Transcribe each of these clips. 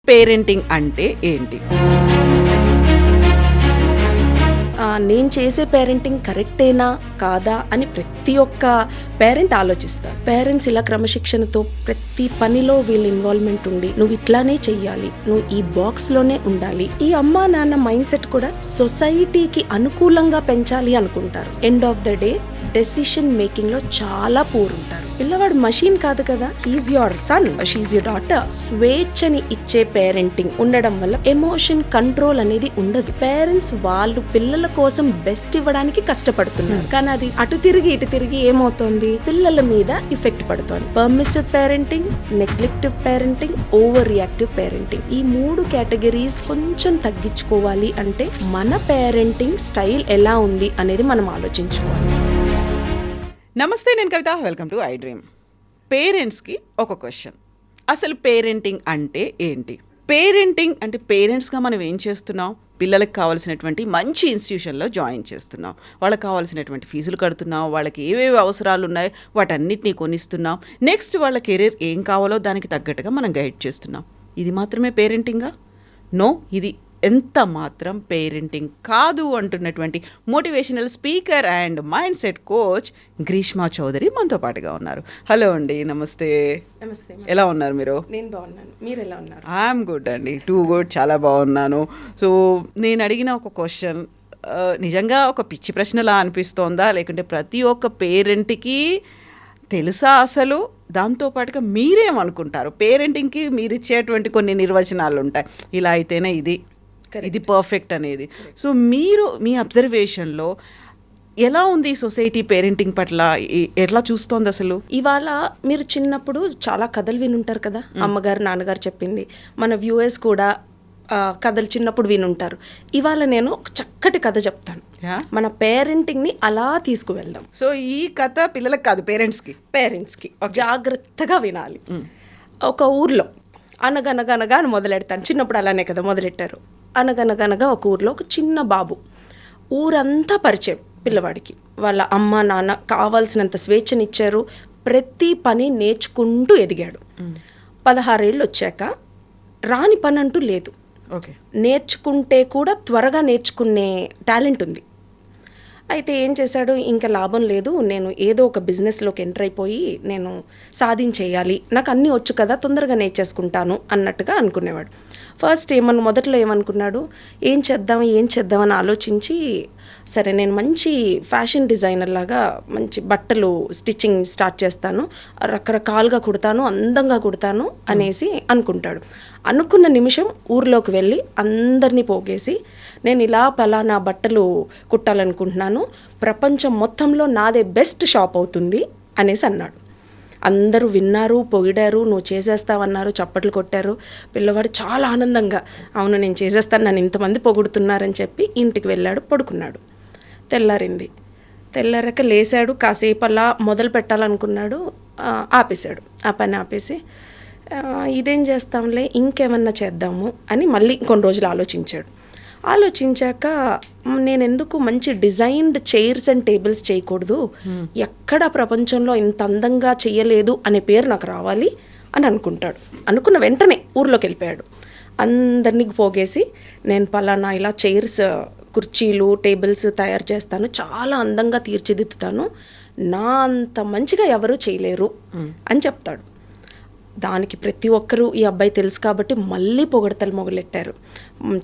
Parenting అంటే ఏంటి? నేను చేసే పేరెంటింగ్ కరెక్టేనా కాదా అని ప్రతి ఒక్క పేరెంట్ ఆలోచిస్తారు. పేరెంట్స్ ఇలా క్రమశిక్షణతో ప్రతి పనిలో వీళ్ళ ఇన్వాల్వ్మెంట్ ఉండి నువ్వు ఇట్లానే చెయ్యాలి, నువ్వు ఈ బాక్స్ లోనే ఉండాలి. ఈ అమ్మా నాన్న మైండ్ సెట్ కూడా సొసైటీకి అనుకూలంగా పెంచాలి అనుకుంటారు. End of the day decision making లో చాలా పూర్ ఉంటారు. పిల్లవాడు మషీన్ కాదు కదా, he's your son, she's your daughter. స్వేచ్ఛని ఇచ్చే పేరెంటింగ్ ఉండడం వల్ల ఎమోషన్ కంట్రోల్ అనేది ఉండదు. పేరెంట్స్ వాళ్ళు పిల్లల కోసం బెస్ట్ ఇవ్వడానికి కష్టపడుతున్నారు, కానీ అది అటు తిరిగి ఇటు తిరిగి ఏమవుతోంది, పిల్లల మీద ఇఫెక్ట్ పడుతోంది. Permissive parenting, neglective parenting, over reactive parenting, ఈ 3 కేటగిరీస్ కొంచెం తగ్గించుకోవాలి అంటే మన పేరెంటింగ్ స్టైల్ ఎలా ఉంది అనేది మనం ఆలోచించుకోవాలి. నమస్తే, నేను Kavitha. Welcome to I Dream. పేరెంట్స్కి ఒక క్వశ్చన్, అసలు పేరెంటింగ్ అంటే ఏంటి? పేరెంటింగ్ అంటే పేరెంట్స్గా మనం ఏం చేస్తున్నాం? పిల్లలకు కావాల్సినటువంటి మంచి ఇన్స్టిట్యూషన్లో జాయిన్ చేస్తున్నాం, వాళ్ళకి కావాల్సినటువంటి ఫీజులు కడుతున్నాం, వాళ్ళకి ఏవేవి అవసరాలు ఉన్నాయో వాటన్నిటినీ కొనిస్తున్నాం. నెక్స్ట్ వాళ్ళ కెరీర్ ఏం కావాలో దానికి తగ్గట్టుగా మనం గైడ్ చేస్తున్నాం. ఇది మాత్రమే పేరెంటింగా? నో, ఇది ఎంత మాత్రం పేరెంటింగ్ కాదు అంటున్నటువంటి motivational speaker and mind set coach Greeshma Chowdary మనతో పాటుగా ఉన్నారు. హలో అండి, నమస్తే. నమస్తే. ఎలా ఉన్నారు మీరు? నేను బాగున్నాను, మీరు ఎలా ఉన్నారు? ఐఎమ్ గుడ్ అండి, టూ గుడ్, చాలా బాగున్నాను. సో నేను అడిగిన ఒక క్వశ్చన్ నిజంగా ఒక పిచ్చి ప్రశ్నలా అనిపిస్తోందా, లేకుంటే ప్రతి ఒక్క పేరెంట్కి తెలుసా అసలు? దాంతోపాటుగా మీరేమనుకుంటారు? పేరెంటింగ్కి మీరు ఇచ్చేటువంటి కొన్ని నిర్వచనాలు ఉంటాయి, ఇలా అయితేనే ఇది పర్ఫెక్ట్ అనేది. సో మీరు మీ అబ్జర్వేషన్లో ఎలా ఉంది సొసైటీ పేరెంటింగ్ పట్ల, ఎట్లా చూస్తోంది అసలు? ఇవాళ మీరు చిన్నప్పుడు చాలా కథలు వినుంటారు కదా, అమ్మగారు నాన్నగారు చెప్పింది. మన వ్యూవర్స్ కూడా కథలు చిన్నప్పుడు వినుంటారు. ఇవాళ నేను ఒక చక్కటి కథ చెప్తాను, మన పేరెంటింగ్ని అలా తీసుకువెళ్దాం. సో ఈ కథ పిల్లలకు కాదు, పేరెంట్స్కి జాగ్రత్తగా వినాలి. ఒక ఊర్లో అనగనగనగా అని మొదలెడతాను, చిన్నప్పుడు అలానే కదా మొదలెట్టారు. అనగనగనగా ఒక ఊర్లో ఒక చిన్న బాబు, ఊరంతా పరిచయం పిల్లవాడికి. వాళ్ళ అమ్మ నాన్న కావాల్సినంత స్వేచ్ఛనిచ్చారు, ప్రతి పని నేర్చుకుంటూ ఎదిగాడు. 16 ఏళ్ళు వచ్చాక రాని పని అంటూ లేదు. నేర్చుకుంటే కూడా త్వరగా నేర్చుకునే టాలెంట్ ఉంది. అయితే ఏం చేశాడు, ఇంకా లాభం లేదు, నేను ఏదో ఒక బిజినెస్లోకి ఎంటర్ అయిపోయి నేను సాధించేయాలి, నాకు అన్నీ వచ్చు కదా, తొందరగా నేర్చేసుకుంటాను అన్నట్టుగా అనుకునేవాడు. ఫస్ట్ మొదట్లో ఏమనుకున్నాడు, ఏం చేద్దాం అని ఆలోచించి, సరే నేను మంచి ఫ్యాషన్ డిజైనర్ లాగా మంచి బట్టలు స్టిచ్చింగ్ స్టార్ట్ చేస్తాను, రకరకాలుగా కుడతాను, అందంగా కుడతాను అనేసి అనుకుంటాడు. అనుకున్న నిమిషం ఊర్లోకి వెళ్ళి అందరినీ పోగేసి, నేను ఇలా పలానా బట్టలు కుట్టాలనుకుంటున్నాను, ప్రపంచం మొత్తంలో నాదే బెస్ట్ షాప్ అవుతుంది అనేసి అన్నాడు. అందరూ విన్నారు, పొగిడారు, నువ్వు చేసేస్తావన్నారు, చప్పట్లు కొట్టారు. పిల్లవాడు చాలా ఆనందంగా, అవును నేను చేసేస్తాను, నన్ను ఇంతమంది పొగుడుతున్నారని చెప్పి ఇంటికి వెళ్ళాడు, పడుకున్నాడు. తెల్లారింది. తెల్లారాక లేచాడు, కాసేపు అలా మొదలు పెట్టాలనుకున్నాడు, ఆపేశాడు. ఆ పని ఆపేసి ఇదేం చేస్తాంలే, ఇంకేమన్నా చేద్దాము అని మళ్ళీ కొన్ని రోజులు ఆలోచించాడు. ఆలోచించాక నేను ఎందుకు మంచి డిజైన్డ్ చైర్స్ అండ్ టేబుల్స్ చేయకూడదు, ఎక్కడ ప్రపంచంలో ఇంత అందంగా చేయలేదు అనే పేరు నాకు రావాలి అని అనుకుంటాడు. అనుకున్న వెంటనే ఊర్లోకి వెళ్ళిపోయాడు. అందరినీ పోగేసి, నేను పలానా ఇలా చైర్స్, కుర్చీలు, టేబుల్స్ తయారు చేస్తాను, చాలా అందంగా తీర్చిదిద్దుతాను, నా అంత మంచిగా ఎవరూ చేయలేరు అని చెప్తాడు. దానికి ప్రతి ఒక్కరూ ఈ అబ్బాయి తెలుసు కాబట్టి మళ్ళీ పొగడతలు మొదలెట్టారు,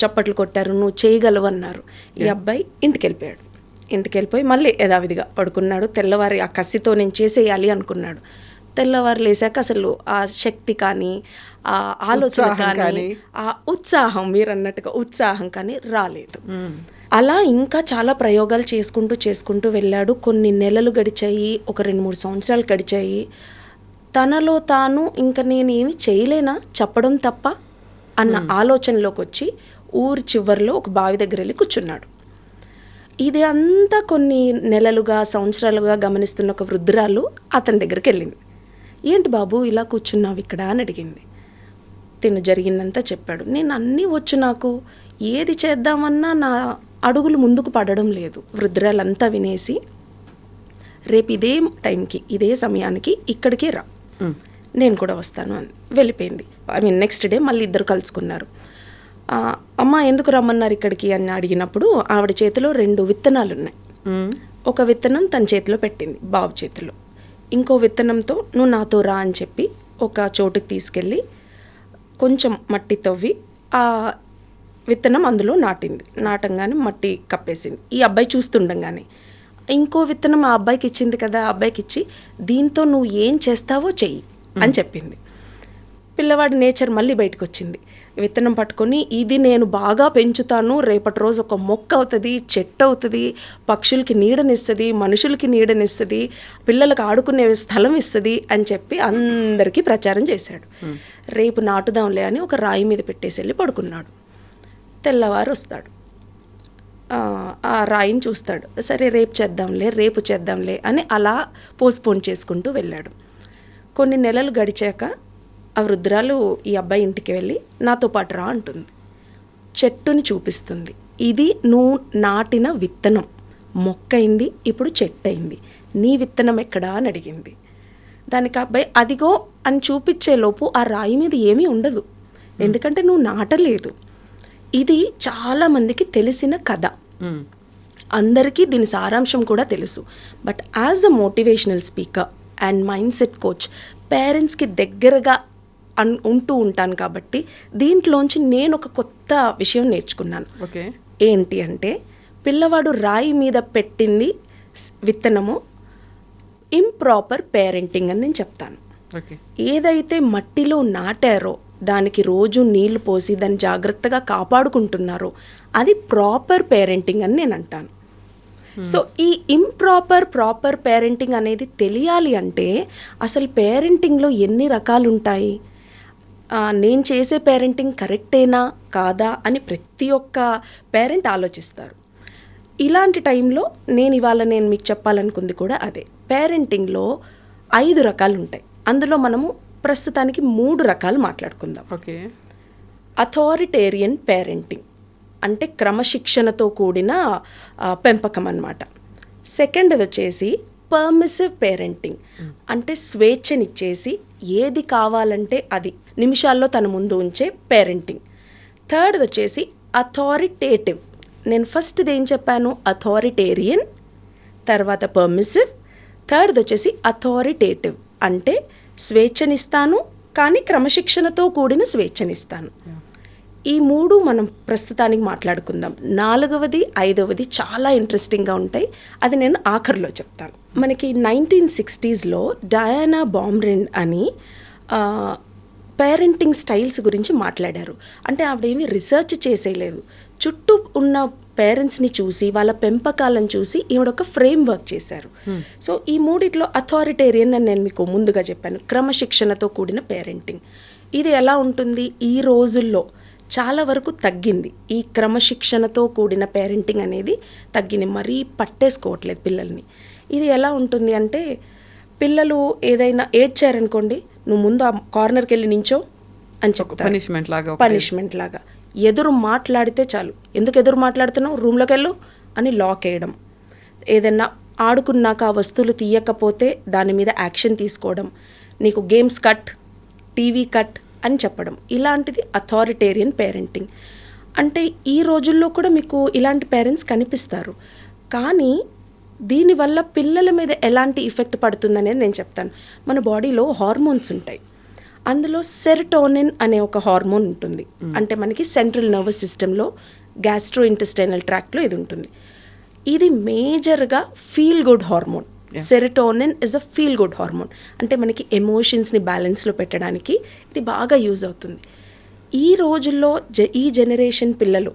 చప్పట్లు కొట్టారు, నువ్వు చేయగలవు అన్నారు. ఈ అబ్బాయి ఇంటికి వెళ్ళిపోయి మళ్ళీ యథావిధిగా పడుకున్నాడు. తెల్లవారి ఆ కసితో నేను చేసేయాలి అనుకున్నాడు. తెల్లవారు లేసాక అసలు ఆ శక్తి కానీ, ఆ ఆలోచన కానీ, ఆ ఉత్సాహం, మీరు అన్నట్టుగా ఉత్సాహం కానీ రాలేదు. అలా ఇంకా చాలా ప్రయోగాలు చేసుకుంటూ వెళ్ళాడు. కొన్ని నెలలు గడిచాయి, ఒక 2-3 సంవత్సరాలు గడిచాయి. తనలో తాను ఇంకా నేనేమి చేయలేనా చెప్పడం తప్ప అన్న ఆలోచనలోకి వచ్చి ఊరి చివరిలో ఒక బావి దగ్గర వెళ్ళి కూర్చున్నాడు. ఇది అంతా కొన్ని నెలలుగా, సంవత్సరాలుగా గమనిస్తున్న ఒక వృద్ధురాలు అతని దగ్గరికి వెళ్ళింది. ఏంటి బాబు ఇలా కూర్చున్నావు ఇక్కడ అని అడిగింది. తిను జరిగిందంతా చెప్పాడు. నేను అన్నీ వచ్చు, నాకు ఏది చేద్దామన్నా నా అడుగులు ముందుకు పడడం లేదు. వృద్ధురాలంతా వినేసి, రేపు ఇదే టైంకి ఇదే సమయానికి ఇక్కడికే రా, నేను కూడా వస్తాను అని వెళ్ళిపోయింది. నెక్స్ట్ డే మళ్ళీ ఇద్దరు కలుసుకున్నారు. అమ్మ ఎందుకు రమ్మన్నారు ఇక్కడికి అని అడిగినప్పుడు ఆవిడ చేతిలో 2 విత్తనాలు ఉన్నాయి. ఒక విత్తనం తన చేతిలో పెట్టింది, బాబు చేతిలో. ఇంకో విత్తనంతో నువ్వు నాతో రా అని చెప్పి ఒక చోటుకి తీసుకెళ్ళి కొంచెం మట్టి తవ్వి ఆ విత్తనం అందులో నాటంగానే మట్టి కప్పేసింది. ఈ అబ్బాయి చూస్తుండగానే ఇంకో విత్తనం ఆ అబ్బాయికి ఇచ్చింది కదా, ఆ అబ్బాయికి ఇచ్చి దీంతో నువ్వు ఏం చేస్తావో చెయ్యి అని చెప్పింది. పిల్లవాడి నేచర్ మళ్ళీ బయటకు వచ్చింది. విత్తనం పట్టుకొని ఇది నేను బాగా పెంచుతాను, రేపటి రోజు ఒక మొక్క అవుతుంది, చెట్టు అవుతుంది, పక్షులకి నీడనిస్తుంది, మనుషులకి నీడనిస్తుంది, పిల్లలకు ఆడుకునే స్థలం ఇస్తుంది అని చెప్పి అందరికీ ప్రచారం చేశాడు. రేపు నాటుదాంలే అని ఒక రాయి మీద పెట్టేసి వెళ్ళి పడుకున్నాడు. తెల్లవారు వస్తాడు, ఆ రాయిని చూస్తాడు. సరే రేపు చేద్దాంలే అని అలా పోస్ట్పోన్ చేసుకుంటూ వెళ్ళాడు. కొన్ని నెలలు గడిచాక ఆ వృద్ధురాలు ఈ అబ్బాయి ఇంటికి వెళ్ళి నాతో పాటు రా అంటుంది. చెట్టుని చూపిస్తుంది. ఇది నువ్వు నాటిన విత్తనం, మొక్క అయింది, ఇప్పుడు చెట్టు అయింది, నీ విత్తనం ఎక్కడా అని అడిగింది. దానికి అబ్బాయి అదిగో అని చూపించేలోపు ఆ రాయి మీద ఏమీ ఉండదు, ఎందుకంటే నువ్వు నాటలేదు. ఇది చాలామందికి తెలిసిన కథ, అందరికీ దీని సారాంశం కూడా తెలుసు. But as a motivational speaker and mind set coach పేరెంట్స్కి దగ్గరగా ఉంటూ ఉంటాను కాబట్టి దీంట్లోంచి నేను ఒక కొత్త విషయం నేర్చుకున్నాను. ఏంటి అంటే పిల్లవాడు రాయి మీద పెట్టింది విత్తనము ఇంప్రాపర్ పేరెంటింగ్ అని నేను చెప్తాను. ఏదైతే మట్టిలో నాటారో దానికి రోజు నీళ్లు పోసి దాన్ని జాగ్రత్తగా కాపాడుకుంటున్నారో అది ప్రాపర్ పేరెంటింగ్ అని నేను అంటాను. సో ఈ ప్రాపర్ పేరెంటింగ్ అనేది తెలియాలి అంటే అసలు పేరెంటింగ్లో ఎన్ని రకాలు ఉంటాయి, నేను చేసే పేరెంటింగ్ కరెక్టేనా కాదా అని ప్రతి ఒక్క పేరెంట్ ఆలోచిస్తారు. ఇలాంటి టైంలో నేను మీకు చెప్పాలనుకుంది కూడా అదే. పేరెంటింగ్లో 5 రకాలు ఉంటాయి. అందులో మనము ప్రస్తుతానికి 3 రకాలు మాట్లాడుకుందాం. అథారిటేరియన్ పేరెంటింగ్ అంటే క్రమశిక్షణతో కూడిన పెంపకం అన్నమాట. సెకండ్ వచ్చేసి పర్మిసివ్ పేరెంటింగ్ అంటే స్వేచ్ఛనిచ్చేసి ఏది కావాలంటే అది నిమిషాల్లో తన ముందు ఉంచే పేరెంటింగ్. థర్డ్ వచ్చేసి అథారిటేటివ్. నేను ఫస్ట్ది ఏం చెప్పాను, అథారిటేరియన్, తర్వాత పర్మిసివ్, థర్డ్ వచ్చేసి అథారిటేటివ్ అంటే స్వేచ్ఛనిస్తాను కానీ క్రమశిక్షణతో కూడిన స్వేచ్ఛనిస్తాను. ఈ 3 మనం ప్రస్తుతానికి మాట్లాడుకుందాం. 4వది 5వది చాలా ఇంట్రెస్టింగ్గా ఉంటాయి, అది నేను ఆఖరిలో చెప్తాను. మనకి 1960s డయానా బామ్రిన్ అని పేరెంటింగ్ స్టైల్స్ గురించి మాట్లాడారు. అంటే ఆవిడేమీ రీసెర్చ్ చేసేయలేదు, చుట్టూ ఉన్న పేరెంట్స్ని చూసి వాళ్ళ పెంపకాలను చూసి ఈవిడొక ఫ్రేమ్ వర్క్ చేశారు. సో ఈ 3 అథారిటేరియన్ అని నేను మీకు ముందుగా చెప్పాను, క్రమశిక్షణతో కూడిన పేరెంటింగ్. ఇది ఎలా ఉంటుంది, ఈ రోజుల్లో చాలా వరకు తగ్గింది. ఈ క్రమశిక్షణతో కూడిన పేరెంటింగ్ అనేది తగ్గింది, మరీ పట్టేసుకోవట్లేదు పిల్లల్ని. ఇది ఎలా ఉంటుంది అంటే పిల్లలు ఏదైనా ఏడ్చారనుకోండి, నువ్వు ముందు ఆ కార్నర్కి వెళ్ళి నించో అని చెప్తారు, పనిష్మెంట్ లాగా. ఎదురు మాట్లాడితే చాలు, ఎందుకు ఎదురు మాట్లాడుతున్నావు, రూమ్లోకి వెళ్ళు అని లాక్ వేయడం. ఏదైనా ఆడుకున్నాక ఆ వస్తువులు తీయకపోతే దాని మీద యాక్షన్ తీసుకోవడం, నీకు గేమ్స్ కట్, టీవీ కట్ అని చెప్పడం. ఇలాంటిది అథారిటేరియన్ పేరెంటింగ్. అంటే ఈ రోజుల్లో కూడా మీకు ఇలాంటి పేరెంట్స్ కనిపిస్తారు. కానీ దీనివల్ల పిల్లల మీద ఎలాంటి ఎఫెక్ట్ పడుతుందనేది నేను చెప్తాను. మన బాడీలో హార్మోన్స్ ఉంటాయి, అందులో సెరటోనిన్ అనే ఒక హార్మోన్ ఉంటుంది. అంటే మనకి సెంట్రల్ నర్వస్ సిస్టంలో గ్యాస్ట్రో ఇంటెస్టైనల్ ట్రాక్ట్లో ఇది ఉంటుంది. ఇది మేజర్గా feel good hormone. Serotonin is a feel good hormone. అంటే మనకి ఎమోషన్స్ని బ్యాలెన్స్లో పెట్టడానికి ఇది బాగా యూజ్ అవుతుంది. ఈ రోజుల్లో ఈ జనరేషన్ పిల్లలు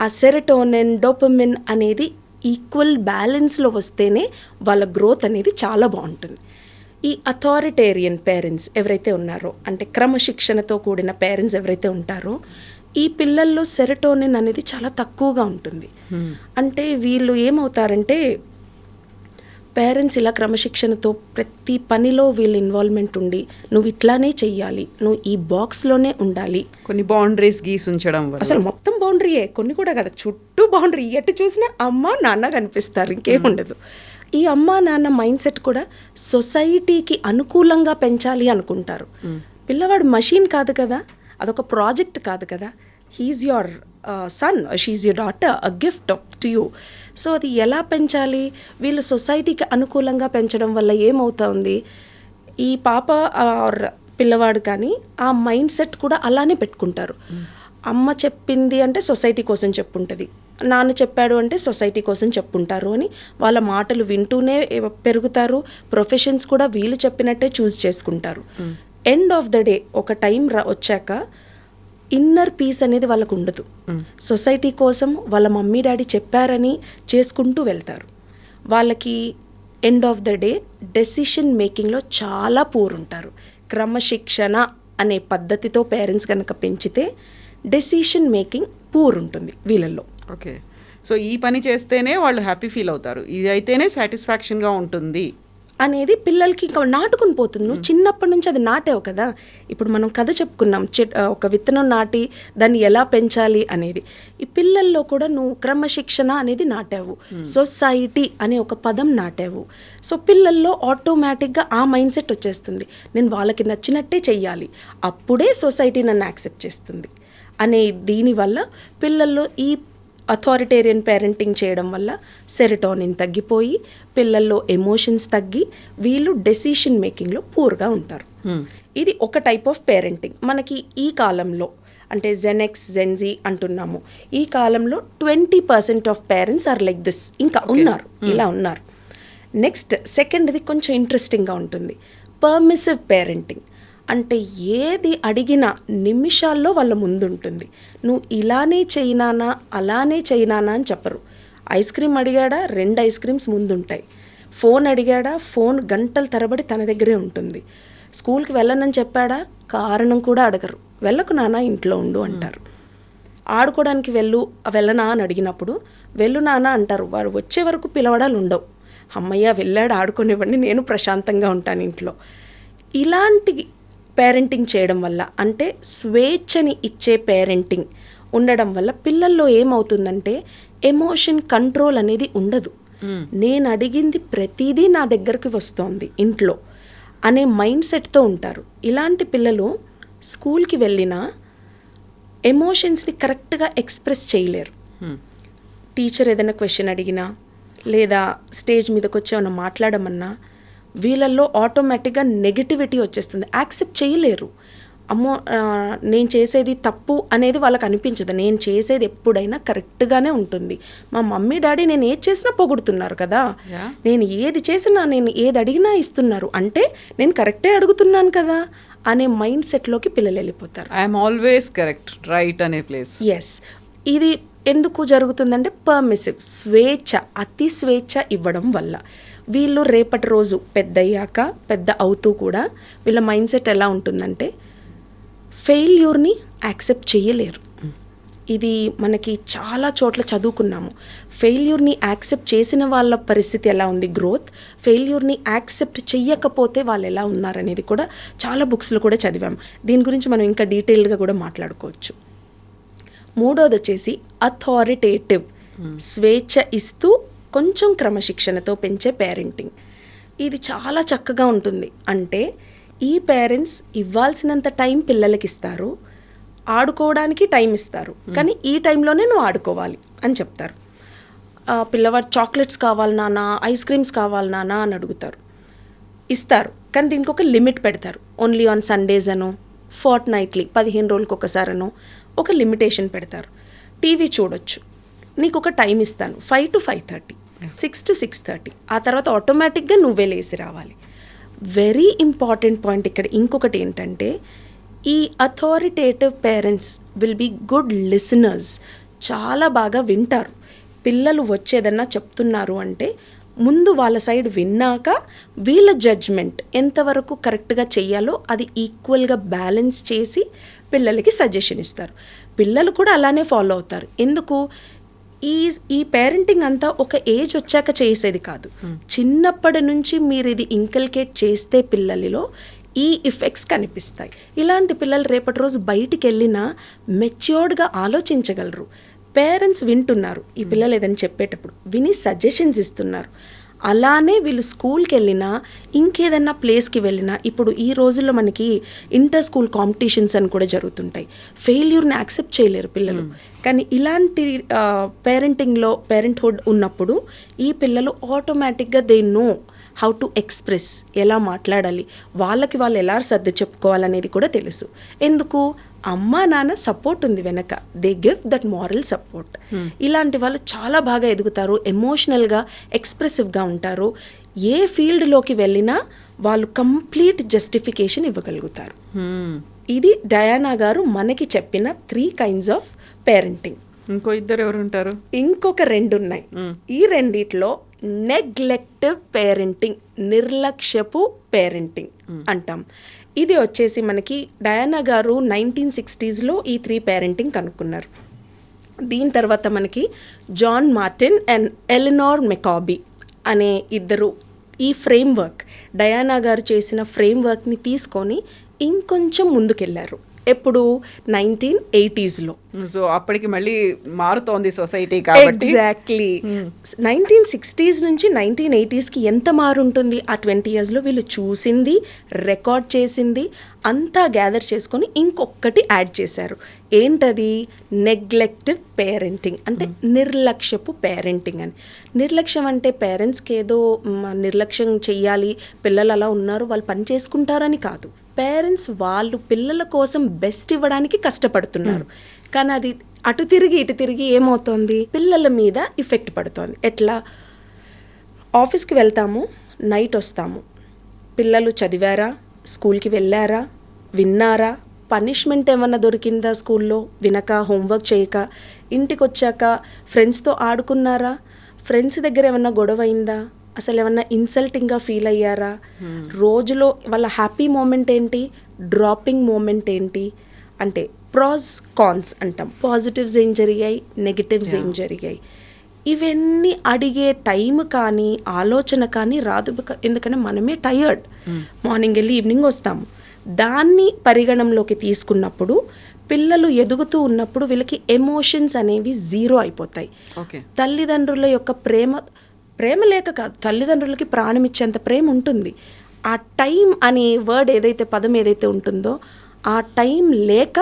ఆ సెరటోనిన్, డోపమిన్ అనేది ఈక్వల్ బ్యాలెన్స్లో వస్తేనే వాళ్ళ గ్రోత్ అనేది చాలా బాగుంటుంది. ఈ అథారిటేరియన్ పేరెంట్స్ ఎవరైతే ఉన్నారో, అంటే క్రమశిక్షణతో కూడిన పేరెంట్స్ ఎవరైతే ఉంటారో, ఈ పిల్లల్లో సెరటోనిన్ అనేది చాలా తక్కువగా ఉంటుంది. అంటే వీళ్ళు ఏమవుతారంటే పేరెంట్స్ ఇలా క్రమశిక్షణతో ప్రతి పనిలో వీళ్ళ ఇన్వాల్వ్మెంట్ ఉండి నువ్వు ఇట్లానే చెయ్యాలి, నువ్వు ఈ బాక్స్లోనే ఉండాలి, కొన్ని బౌండరీస్ గీసి ఉంచడం, అసలు మొత్తం బౌండరీయే, కొన్ని కూడా కదా, చుట్టూ బౌండరీ, ఎటు చూసినా అమ్మ నాన్న కనిపిస్తారు, ఇంకేముండదు. ఈ అమ్మా నాన్న మైండ్ సెట్ కూడా సొసైటీకి అనుకూలంగా పెంచాలి అనుకుంటారు. పిల్లవాడు మషీన్ కాదు కదా, అదొక ప్రాజెక్ట్ కాదు కదా. He's your son, she's your daughter, a gift to you. So అది ఎలా పెంచాలి? వీళ్ళు సొసైటీకి అనుకూలంగా పెంచడం వల్ల ఏమవుతుంది, ఈ పాప ఆర్ పిల్లవాడు కానీ ఆ మైండ్ సెట్ కూడా అలానే పెట్టుకుంటారు. అమ్మ చెప్పింది అంటే సొసైటీ కోసం చెప్పుంటుంది, నాన్న చెప్పాడు అంటే సొసైటీ కోసం చెప్పుంటారు అని వాళ్ళ మాటలు వింటూనే పెరుగుతారు. ప్రొఫెషన్స్ కూడా వీళ్ళు చెప్పినట్టే చూస్ చేసుకుంటారు. ఎండ్ ఆఫ్ ద డే ఒక టైం వచ్చాక ఇన్నర్ పీస్ అనేది వాళ్ళకు ఉండదు. సొసైటీ కోసం వాళ్ళ మమ్మీ డాడీ చెప్పారని చేసుకుంటూ వెళ్తారు. వాళ్ళకి ఎండ్ ఆఫ్ ద డే డెసిషన్ మేకింగ్లో చాలా పూర్ ఉంటారు. క్రమశిక్షణ అనే పద్ధతితో పేరెంట్స్ కనుక పెంచితే డెసిషన్ మేకింగ్ పూర్ ఉంటుంది వీళ్ళల్లో. ఓకే, సో ఈ పని చేస్తేనే వాళ్ళు హ్యాపీ ఫీల్ అవుతారు, ఇది అయితేనే సాటిస్ఫాక్షన్గా ఉంటుంది అనేది పిల్లలకి ఇంకా నాటుకుని పోతుంది. నువ్వు చిన్నప్పటి నుంచి అది నాటావు కదా. ఇప్పుడు మనం కథ చెప్పుకున్నాం, ఒక విత్తనం నాటి దాన్ని ఎలా పెంచాలి అనేది. ఈ పిల్లల్లో కూడా నువ్వు క్రమశిక్షణ అనేది నాటావు, సొసైటీ అనే ఒక పదం నాటావు. సో పిల్లల్లో ఆటోమేటిక్గా ఆ మైండ్ సెట్ వచ్చేస్తుంది, నేను వాళ్ళకి నచ్చినట్టే చెయ్యాలి, అప్పుడే సొసైటీ నన్ను యాక్సెప్ట్ చేస్తుంది అనే దీనివల్ల పిల్లల్లో ఈ అథారిటేరియన్ పేరెంటింగ్ చేయడం వల్ల సెరటోనిన్ తగ్గిపోయి పిల్లల్లో ఎమోషన్స్ తగ్గి వీళ్ళు డెసిషన్ మేకింగ్లో పూర్గా ఉంటారు. ఇది ఒక టైప్ ఆఫ్ పేరెంటింగ్. మనకి ఈ కాలంలో అంటే జెన్ఎక్స్ జెన్జీ అంటున్నాము, ఈ కాలంలో 20% of parents are like this, ఇంకా ఉన్నారు, ఇలా ఉన్నారు. నెక్స్ట్ సెకండ్ది కొంచెం ఇంట్రెస్టింగ్గా ఉంటుంది, పర్మిసివ్ పేరెంటింగ్. అంటే ఏది అడిగినా నిమిషాల్లో వాళ్ళ ముందు ఉంటుంది. నువ్వు ఇలానే చేయనానా అలానే చేయనానా అని చెప్పరు. ఐస్ క్రీమ్ అడిగాడా, 2 ఐస్ క్రీమ్స్ ముందుంటాయి. ఫోన్ అడిగాడా, ఫోన్ గంటల తరబడి తన దగ్గరే ఉంటుంది. స్కూల్కి వెళ్ళనని చెప్పాడా, కారణం కూడా అడగరు, వెళ్ళకు నాన్న ఇంట్లో ఉండు అంటారు. ఆడుకోవడానికి వెళ్ళనా అని అడిగినప్పుడు వెళ్ళు నాన్న అంటారు. వాడు వచ్చే వరకు పిలవడాలు ఉండవు. అమ్మయ్య వెళ్ళాడు, ఆడుకునేవాడిని, నేను ప్రశాంతంగా ఉంటాను ఇంట్లో. ఇలాంటి పేరెంటింగ్ చేయడం వల్ల, అంటే స్వేచ్ఛని ఇచ్చే పేరెంటింగ్ ఉండడం వల్ల పిల్లల్లో ఏమవుతుందంటే ఎమోషన్ కంట్రోల్ అనేది ఉండదు. నేను అడిగింది ప్రతిదీ నా దగ్గరికి వస్తోంది ఇంట్లో అనే మైండ్ సెట్తో ఉంటారు. ఇలాంటి పిల్లలు స్కూల్కి వెళ్ళినా ఎమోషన్స్ని కరెక్ట్గా ఎక్స్ప్రెస్ చేయలేరు. టీచర్ ఏదైనా క్వశ్చన్ అడిగినా లేదా స్టేజ్ మీదకి వచ్చి ఏమైనా మాట్లాడమన్నా వీళ్ళల్లో ఆటోమేటిక్గా నెగిటివిటీ వచ్చేస్తుంది, యాక్సెప్ట్ చేయలేరు. అమ్మో నేను చేసేది తప్పు అనేది వాళ్ళకి అనిపించదు, నేను చేసేది ఎప్పుడైనా కరెక్ట్గానే ఉంటుంది. మా మమ్మీ డాడీ నేను ఏది చేసినా పొగుడుతున్నారు కదా, నేను ఏది చేసినా, నేను ఏది అడిగినా ఇస్తున్నారు, అంటే నేను కరెక్టే అడుగుతున్నాను కదా అనే మైండ్ సెట్లోకి పిల్లలు వెళ్ళిపోతారు. ఐఎమ్ ఆల్వేస్ కరెక్ట్, రైట్ అనే ప్లేస్. ఎస్, ఇది ఎందుకు జరుగుతుందంటే పర్మిసివ్, స్వేచ్ఛ, అతి స్వేచ్ఛ ఇవ్వడం వల్ల. వీళ్ళు రేపటి రోజు పెద్ద అవుతూ కూడా వీళ్ళ మైండ్ సెట్ ఎలా ఉంటుందంటే ఫెయిల్యూర్ని యాక్సెప్ట్ చేయలేరు. ఇది మనకి చాలా చోట్ల చదువుకున్నాము. ఫెయిల్యూర్ని యాక్సెప్ట్ చేసిన వాళ్ళ పరిస్థితి ఎలా ఉంది, గ్రోత్. ఫెయిల్యూర్ని యాక్సెప్ట్ చెయ్యకపోతే వాళ్ళు ఎలా ఉన్నారనేది కూడా చాలా బుక్స్లో కూడా చదివాము. దీని గురించి మనం ఇంకా డీటెయిల్గా కూడా మాట్లాడుకోవచ్చు. మూడోది వచ్చేసి అథారిటేటివ్, స్వేచ్ఛ ఇస్తూ కొంచెం క్రమశిక్షణతో పెంచే పేరెంటింగ్. ఇది చాలా చక్కగా ఉంటుంది. అంటే ఈ పేరెంట్స్ ఇవ్వాల్సినంత టైం పిల్లలకి ఇస్తారు, ఆడుకోవడానికి టైం ఇస్తారు, కానీ ఈ టైంలోనే నువ్వు ఆడుకోవాలి అని చెప్తారు. పిల్లవాడు చాక్లెట్స్ కావాలి నాన్న, ఐస్ క్రీమ్స్ కావాలి నాన్న అని అడుగుతారు, ఇస్తారు, కానీ దీనికి ఒక లిమిట్ పెడతారు. ఓన్లీ ఆన్ సండేస్ అనో, ఫోర్ట్ నైట్లీ 15 రోజులకు ఒకసారనో ఒక లిమిటేషన్ పెడతారు. టీవీ చూడొచ్చు, నీకు ఒక టైం ఇస్తాను, 5 to 5:30, 6 to 6:30, ఆ తర్వాత ఆటోమేటిక్గా నువ్వే లేసి రావాలి. వెరీ ఇంపార్టెంట్ పాయింట్ ఇక్కడ ఇంకొకటి ఏంటంటే ఈ authoritative parents will be good listeners. చాలా బాగా వింటారు. పిల్లలు వచ్చేదన్నా చెప్తున్నారు అంటే ముందు వాళ్ళ సైడ్ విన్నాక వీళ్ళ జడ్జ్మెంట్ ఎంతవరకు కరెక్ట్గా చెయ్యాలో అది ఈక్వల్గా బ్యాలెన్స్ చేసి పిల్లలకి సజెషన్ ఇస్తారు. పిల్లలు కూడా అలానే ఫాలో అవుతారు. ఎందుకు, ఈ పేరెంటింగ్ అంతా ఒక ఏజ్ వచ్చాక చేసేది కాదు. చిన్నప్పటి నుంచి మీరు ఇది ఇంకల్కేట్ చేస్తే పిల్లలలో ఈ ఎఫెక్ట్స్ కనిపిస్తాయి. ఇలాంటి పిల్లలు రేపటి రోజు బయటికి వెళ్ళినా మెచ్యూర్డ్గా ఆలోచించగలరు. పేరెంట్స్ వింటున్నారు, ఈ పిల్లలు ఏదని చెప్పేటప్పుడు విని సజెషన్స్ ఇస్తున్నారు. అలానే వీళ్ళు స్కూల్కి వెళ్ళినా ఇంకేదన్నా ప్లేస్కి వెళ్ళినా, ఇప్పుడు ఈ రోజుల్లో మనకి ఇంటర్ స్కూల్ కాంపిటీషన్స్ అని కూడా జరుగుతుంటాయి. ఫెయిల్యూర్ని యాక్సెప్ట్ చేయలేరు పిల్లలు. కానీ ఇలాంటి పేరెంట్హుడ్ ఉన్నప్పుడు ఈ పిల్లలు ఆటోమేటిక్గా they know how to express, ఎలా మాట్లాడాలి, వాళ్ళకి వాళ్ళు ఎలా సర్ది చెప్పుకోవాలనేది కూడా తెలుసు. ఎందుకు? అమ్మా నాన్న సపోర్ట్ ఉంది వెనక. They give that moral support. ఇలాంటి వాళ్ళు చాలా బాగా ఎదుగుతారు, ఎమోషనల్గా ఎక్స్ప్రెసివ్గా ఉంటారు. ఏ ఫీల్డ్లోకి వెళ్ళినా వాళ్ళు కంప్లీట్ జస్టిఫికేషన్ ఇవ్వగలుగుతారు. ఇది డయానా గారు మనకి చెప్పిన 3 kinds ఆఫ్ పేరెంటింగ్. ఇంకో ఇద్దరు ఎవరు ఉంటారు? ఇంకొక 2 ఉన్నాయి. ఈ రెండిట్లో నెగ్లెక్టివ్ పేరెంటింగ్, నిర్లక్ష్యపు పేరెంటింగ్ అంటాం. ఇది వచ్చేసి మనకి డయానా గారు 1960s ఈ 3 పేరెంటింగ్ కనుక్కున్నారు. దీని తర్వాత మనకి జాన్ మార్టిన్ అండ్ ఎలినార్ మెకాబీ అనే ఇద్దరు ఈ ఫ్రేమ్వర్క్, డయానా గారు చేసిన ఫ్రేమ్వర్క్ని తీసుకొని ఇంకొంచెం ముందుకెళ్ళారు. ఎప్పుడు? 1980s. సో అప్పటికి మళ్ళీ మారుతోంది సొసైటీ కాబట్టి. ఎగ్జాక్ట్లీ. 1960s నుంచి 1980sకి ఎంత మారుంటుంది? ఆ 20 yearsలో వీళ్ళు చూసింది, రికార్డ్ చేసింది అంతా గ్యాదర్ చేసుకొని ఇంకొకటి యాడ్ చేశారు. ఏంటది? నెగ్లెక్టివ్ పేరెంటింగ్, అంటే నిర్లక్ష్యపు పేరెంటింగ్ అని. నిర్లక్ష్యం అంటే పేరెంట్స్కి ఏదో నిర్లక్ష్యం చెయ్యాలి, పిల్లలు అలా ఉన్నారు వాళ్ళు పని చేసుకుంటారని కాదు. పేరెంట్స్ వాళ్ళు పిల్లల కోసం బెస్ట్ ఇవ్వడానికి కష్టపడుతున్నారు, కానీ అది అటు తిరిగి ఇటు తిరిగి ఏమవుతోంది? పిల్లల మీద ఎఫెక్ట్ పడుతోంది. ఎట్లా? ఆఫీస్కి వెళ్తాము, నైట్ వస్తాము, పిల్లలు చదివారా, స్కూల్కి వెళ్ళారా, విన్నారా, పనిష్మెంట్ ఏమన్నా దొరికిందా స్కూల్లో వినక, హోంవర్క్ చేయక, ఇంటికి వచ్చాక ఫ్రెండ్స్తో ఆడుకున్నారా, ఫ్రెండ్స్ దగ్గర ఏమన్నా గొడవ అయిందా, అసలు ఏమన్నా ఇన్సల్టింగ్గా ఫీల్ అయ్యారా, రోజులో వాళ్ళ హ్యాపీ మూమెంట్ ఏంటి, డ్రాపింగ్ మూమెంట్ ఏంటి, అంటే ప్రాస్ కాన్స్ అంటాం. పాజిటివ్స్ ఏం జరిగాయి, నెగిటివ్స్ ఏం జరిగాయి, ఇవన్నీ అడిగే టైం కానీ ఆలోచన కానీ రాదు. ఎందుకంటే మనమే టయర్డ్, మార్నింగ్ వెళ్ళి ఈవినింగ్ వస్తాము. దాన్ని పరిగణంలోకి తీసుకున్నప్పుడు పిల్లలు ఎదుగుతూ ఉన్నప్పుడు వీళ్ళకి ఎమోషన్స్ అనేవి 0 అయిపోతాయి. తల్లిదండ్రుల యొక్క ప్రేమ లేక కాదు, తల్లిదండ్రులకి ప్రాణం ఇచ్చేంత ప్రేమ ఉంటుంది. ఆ టైం అనే వర్డ్ ఏదైతే, పదం ఏదైతే ఉంటుందో, ఆ టైం లేక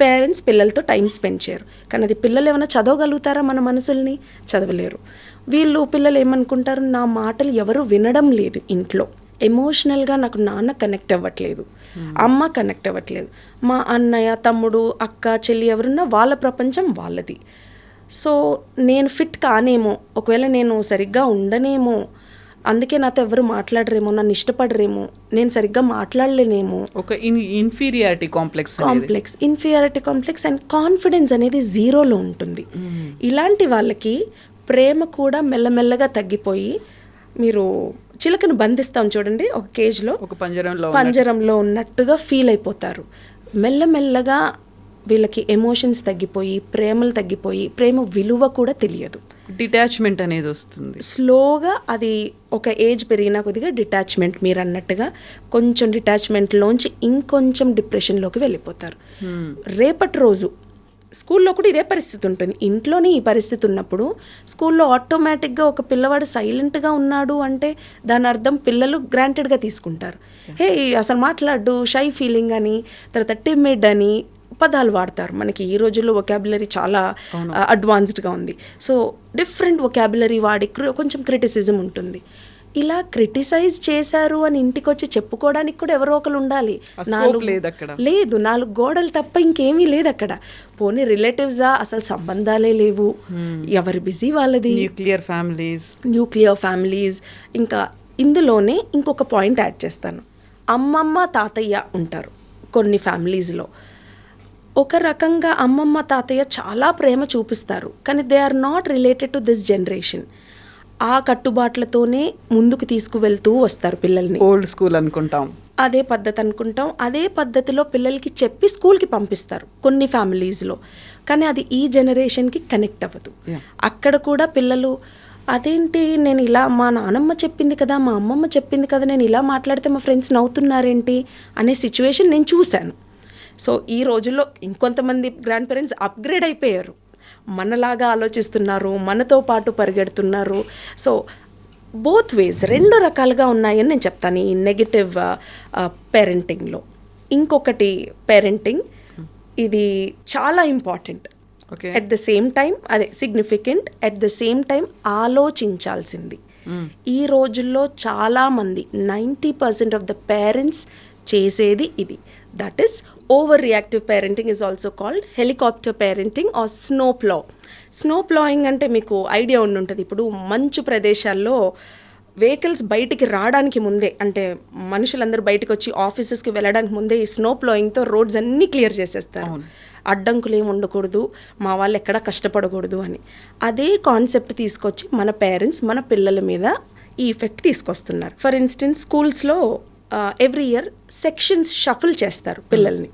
పేరెంట్స్ పిల్లలతో టైం స్పెండ్ చేయరు. కానీ అది పిల్లలు ఏమైనా చదవగలుగుతారా? మన మనసుల్ని చదవలేరు. పిల్లలు ఏమనుకుంటారు? నా మాటలు ఎవరు వినడం లేదు ఇంట్లో, ఎమోషనల్గా నాకు నాన్న కనెక్ట్ అవ్వట్లేదు, అమ్మ కనెక్ట్ అవ్వట్లేదు, మా అన్నయ్య, తమ్ముడు, అక్క, చెల్లి ఎవరున్నా వాళ్ళ ప్రపంచం వాళ్ళది. సో నేను ఫిట్ కానేమో, ఒకవేళ నేను సరిగ్గా ఉండనేమో, అందుకే నాతో ఎవరు మాట్లాడరేమో, నన్ను ఇష్టపడరేమో, నేను సరిగ్గా మాట్లాడలేనేమో. ఒక ఇన్ఫీరియారిటీ కాంప్లెక్స్ అండ్ కాన్ఫిడెన్స్ అనేది 0లో ఉంటుంది. ఇలాంటి వాళ్ళకి ప్రేమ కూడా మెల్లమెల్లగా తగ్గిపోయి, మీరు చిలకను బంధిస్తాం చూడండి ఒక కేజ్లో, ఒక పంజరంలో ఉన్నట్టుగా ఫీల్ అయిపోతారు. మెల్లమెల్లగా వీళ్ళకి ఎమోషన్స్ తగ్గిపోయి, ప్రేమలు తగ్గిపోయి, ప్రేమ విలువ కూడా తెలియదు, డిటాచ్మెంట్ అనేది వస్తుంది. స్లోగా అది ఒక ఏజ్ పెరిగినా కొద్దిగా డిటాచ్మెంట్, మీరు అన్నట్టుగా కొంచెం డిటాచ్మెంట్లోంచి ఇంకొంచెం డిప్రెషన్లోకి వెళ్ళిపోతారు. రేపటి రోజు స్కూల్లో కూడా ఇదే పరిస్థితి ఉంటుంది. ఇంట్లోనే ఈ పరిస్థితి ఉన్నప్పుడు స్కూల్లో ఆటోమేటిక్గా ఒక పిల్లవాడు సైలెంట్గా ఉన్నాడు అంటే దాని అర్థం పిల్లలు గ్రాంటెడ్గా తీసుకుంటారు. హే అసలు మాట్లాడు, షై ఫీలింగ్ అని, తర్వాత టిమిడ్ అని పదాలు వాడతారు. మనకి ఈ రోజుల్లో వొకాబులరీ చాలా అడ్వాన్స్డ్గా ఉంది. సో డిఫరెంట్ వొకాబులరీ వాడి కొంచెం క్రిటిసిజం ఉంటుంది. ఇలా క్రిటిసైజ్ చేశారు అని ఇంటికి వచ్చి చెప్పుకోవడానికి కూడా ఎవరో ఒకరు ఉండాలి. లేదు, 4 గోడలు తప్ప ఇంకేమీ లేదు అక్కడ. పోనీ రిలేటివ్సా, అసలు సంబంధాలే లేవు, ఎవరి బిజీ వాళ్ళది, న్యూక్లియర్ ఫ్యామిలీస్. ఇంకా ఇందులోనే ఇంకొక పాయింట్ యాడ్ చేస్తాను. అమ్మమ్మ తాతయ్య ఉంటారు కొన్ని ఫ్యామిలీస్లో. ఒక రకంగా అమ్మమ్మ తాతయ్య చాలా ప్రేమ చూపిస్తారు, కానీ they are not related to this generation. ఆ కట్టుబాట్లతోనే ముందుకు తీసుకువెళ్తూ వస్తారు పిల్లల్ని. ఓల్డ్ స్కూల్ అనుకుంటాం, అదే పద్ధతి అనుకుంటాం, అదే పద్ధతిలో పిల్లలకి చెప్పి స్కూల్కి పంపిస్తారు కొన్ని ఫ్యామిలీస్లో. కానీ అది ఈ జనరేషన్కి కనెక్ట్ అవ్వదు. అక్కడ కూడా పిల్లలు అదేంటి, నేను ఇలా, మా నానమ్మ చెప్పింది కదా, మా అమ్మమ్మ చెప్పింది కదా, నేను ఇలా మాట్లాడితే మా ఫ్రెండ్స్ నవ్వుతున్నారేంటి అనే సిచ్యువేషన్ నేను చూశాను. సో ఈ రోజుల్లో ఇంకొంతమంది గ్రాండ్ పేరెంట్స్ అప్గ్రేడ్ అయిపోయారు, మనలాగా ఆలోచిస్తున్నారు, మనతో పాటు పరిగెడుతున్నారు. సో బోత్ వేస్, రెండు రకాలుగా ఉన్నాయని నేను చెప్తాను ఈ నెగటివ్ పేరెంటింగ్లో. ఇంకొకటి పేరెంటింగ్, ఇది చాలా important, okay. At the same time అదే significant, at the same time ఆలోచించాల్సింది. ఈ రోజుల్లో చాలామంది 90% ఆఫ్ ద పేరెంట్స్ చేసేది ఇది. That is over reactive parenting is also called helicopter parenting or snow plough. Snow ploughing అంటే మీకు ఐడియా ఉండి ఉంటుంది. ఇప్పుడు మంచు ప్రదేశాల్లో వెహికల్స్ బయటికి రావడానికి ముందే, అంటే మనుషులందరూ బయటకు వచ్చి ఆఫీసెస్కి వెళ్ళడానికి ముందే ఈ స్నో ప్లోయింగ్తో రోడ్స్ అన్నీ క్లియర్ చేసేస్తారు. అడ్డంకులు ఏమి ఉండకూడదు, మా వాళ్ళు ఎక్కడా కష్టపడకూడదు అని. అదే కాన్సెప్ట్ తీసుకొచ్చి మన పేరెంట్స్ మన పిల్లల మీద ఈ ఎఫెక్ట్ తీసుకొస్తున్నారు. ఫర్ ఇన్స్టెన్స్ స్కూల్స్లో ఎవ్రీ ఇయర్ సెక్షన్స్ షఫుల్ చేస్తారు పిల్లల్ని.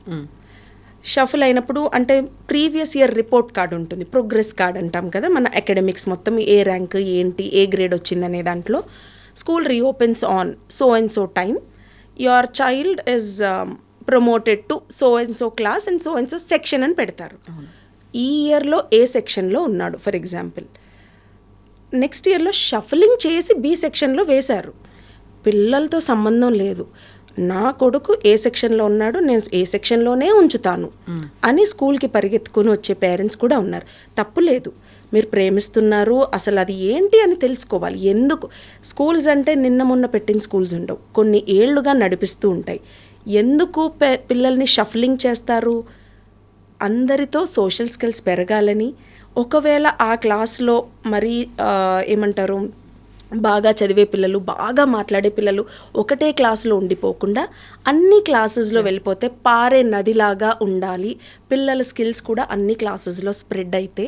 షఫుల్ అయినప్పుడు అంటే ప్రీవియస్ ఇయర్ రిపోర్ట్ కార్డ్ ఉంటుంది, ప్రోగ్రెస్ కార్డ్ అంటాం కదా, మన అకాడమిక్స్ మొత్తం ఏ ర్యాంక్ ఏంటి, ఏ గ్రేడ్ వచ్చిందనే దాంట్లో school reopens on so and so time, your child is promoted to so and so class and so section అని పెడతారు. ఈ ఇయర్లో ఏ సెక్షన్లో ఉన్నాడు ఫర్ ఎగ్జాంపుల్, నెక్స్ట్ ఇయర్లో షఫలింగ్ చేసి బి సెక్షన్లో వేశారు. పిల్లలతో సంబంధం లేదు, నా కొడుకు ఏ సెక్షన్లో ఉన్నాడు, నేను ఏ సెక్షన్లోనే ఉంచుతాను అని స్కూల్కి పరిగెత్తుకుని వచ్చే పేరెంట్స్ కూడా ఉన్నారు. తప్పు లేదు, మీరు ప్రేమిస్తున్నారు, అసలు అది ఏంటి అని తెలుసుకోవాలి. ఎందుకు స్కూల్స్ అంటే నిన్న మొన్న పెట్టిన స్కూల్స్ ఉండవు, కొన్ని ఏళ్లుగా నడిపిస్తూ ఉంటాయి. ఎందుకు పిల్లల్ని షఫలింగ్ చేస్తారు? అందరితో సోషల్ స్కిల్స్ పెరగాలని. ఒకవేళ ఆ క్లాస్లో మరీ ఏమంటారు, బాగా చదివే పిల్లలు, బాగా మాట్లాడే పిల్లలు ఒకటే క్లాసులో ఉండిపోకుండా అన్ని క్లాసెస్లో వెళ్ళిపోతే పారే నదిలాగా ఉండాలి. పిల్లల స్కిల్స్ కూడా అన్ని క్లాసెస్లో స్ప్రెడ్ అయితే